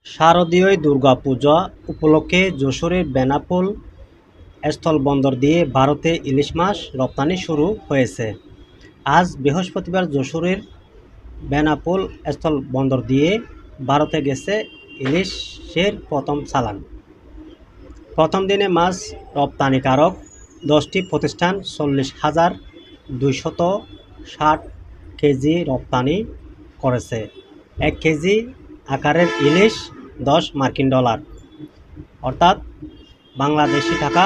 শারদীয় দুর্গাপূজা উপলক্ষে যশোরের বেনাপোল স্থলবন্দর দিয়ে ভারতে ইলিশ মাছ রপ্তানি শুরু হয়েছে। আজ বৃহস্পতিবার যশোরের বেনাপোল স্থলবন্দর দিয়ে ভারতে গেছে ইলিশের প্রথম চালান। প্রথম দিনে মাছ রপ্তানিকারক 10টি প্রতিষ্ঠান 40,260 কেজি রপ্তানি করেছে। 1 কেজি আকারের ইলিশ $10 অর্থাৎ বাংলাদেশি টাকা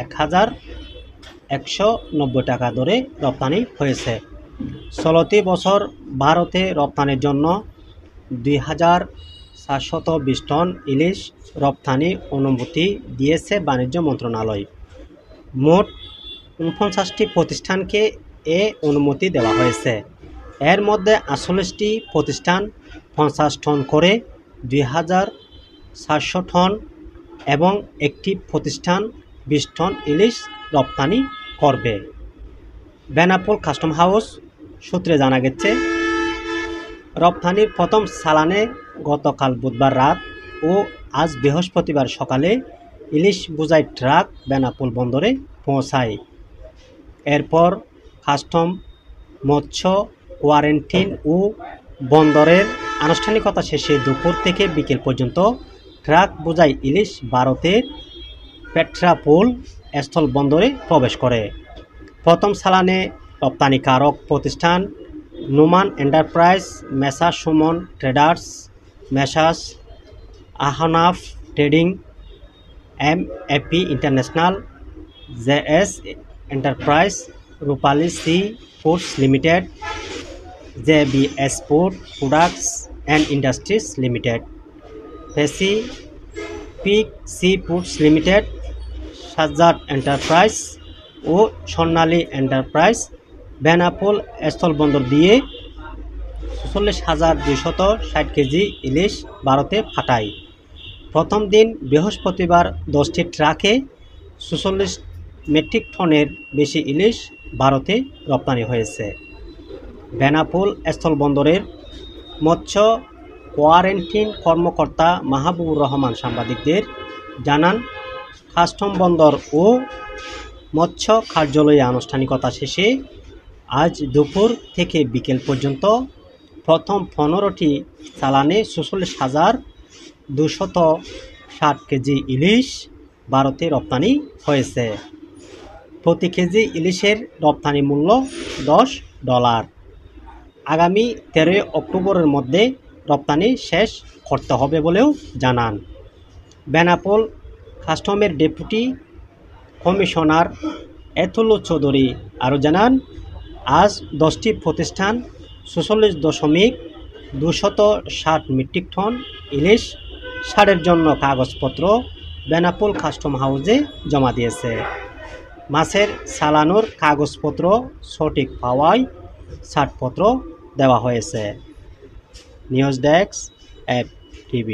1,190 টাকা দরে রপ্তানি হয়েছে। চলতি বছর ভারতে রপ্তানির জন্য 2,420 টন ইলিশ রপ্তানি অনুমতি দিয়েছে বাণিজ্য মন্ত্রণালয়। মোট 49টি প্রতিষ্ঠানকে এ অনুমতি দেওয়া হয়েছে। এর মধ্যে 48টি প্রতিষ্ঠান 50 টন করে 2,400 টন এবং একটি প্রতিষ্ঠান 20 টন ইলিশ রপ্তানি করবে। বেনাপোল কাস্টম হাউস সূত্রে জানা গেছে, রপ্তানির প্রথম চালানে গতকাল বুধবার রাত ও আজ বৃহস্পতিবার সকালে ইলিশ বোঝাই ট্রাক বেনাপোল বন্দরে পৌঁছায়। এরপর কাস্টম, মৎস্য, কোয়ারেন্টিন ও বন্দরের আনুষ্ঠানিকতা শেষে দুপুর থেকে বিকেল পর্যন্ত ট্রাক বোঝাই ইলিশ ভারতের পেট্রাপোল স্থলবন্দরে প্রবেশ করে। প্রথম চালানে রপ্তানিকারক প্রতিষ্ঠান Noman enterprise, messrs Suman traders, messrs Ahnaf trading, MAP international, JS enterprise, Rupali sea foods limited, JBS food products and industries limited, pacific sea foods limited, Sajjad enterprise ও স্বর্ণালী এন্টারপ্রাইজ বেনাপোল স্থলবন্দর দিয়ে 44,260 কেজি ইলিশ ভারতে পাঠায়। প্রথম দিন বৃহস্পতিবার 10টি ট্রাকে 44 মেট্রিক টনের বেশি ইলিশ ভারতে রপ্তানি হয়েছে। বেনাপোল স্থলবন্দরের মৎস্য কোয়ারেন্টিন কর্মকর্তা মাহবুবুর রহমান সাংবাদিকদের জানান, কাস্টম বন্দর ও মৎস্য কার্যালয়ে আনুষ্ঠানিকতা শেষে আজ দুপুর থেকে বিকেল পর্যন্ত প্রথম 15টি চালানে 44,260 কেজি ইলিশ ভারতে রপ্তানি হয়েছে। প্রতি কেজি ইলিশের রপ্তানি মূল্য $10। আগামী 13 অক্টোবরের মধ্যে রপ্তানি শেষ করতে হবে বলেও জানান। বেনাপোল কাস্টমের ডেপুটি কমিশনার এতুল্লু চৌধুরী আরও জানান, আজ 10টি প্রতিষ্ঠান 44,260 মেট্রিক টন ইলিশ ছাড়ের জন্য কাগজপত্র বেনাপোল কাস্টম হাউসে জমা দিয়েছে। মাছের চালানোর কাগজপত্র সঠিক পাওয়ায় ছাড়পত্র দেওয়া হয়েছে। News desk, FTV।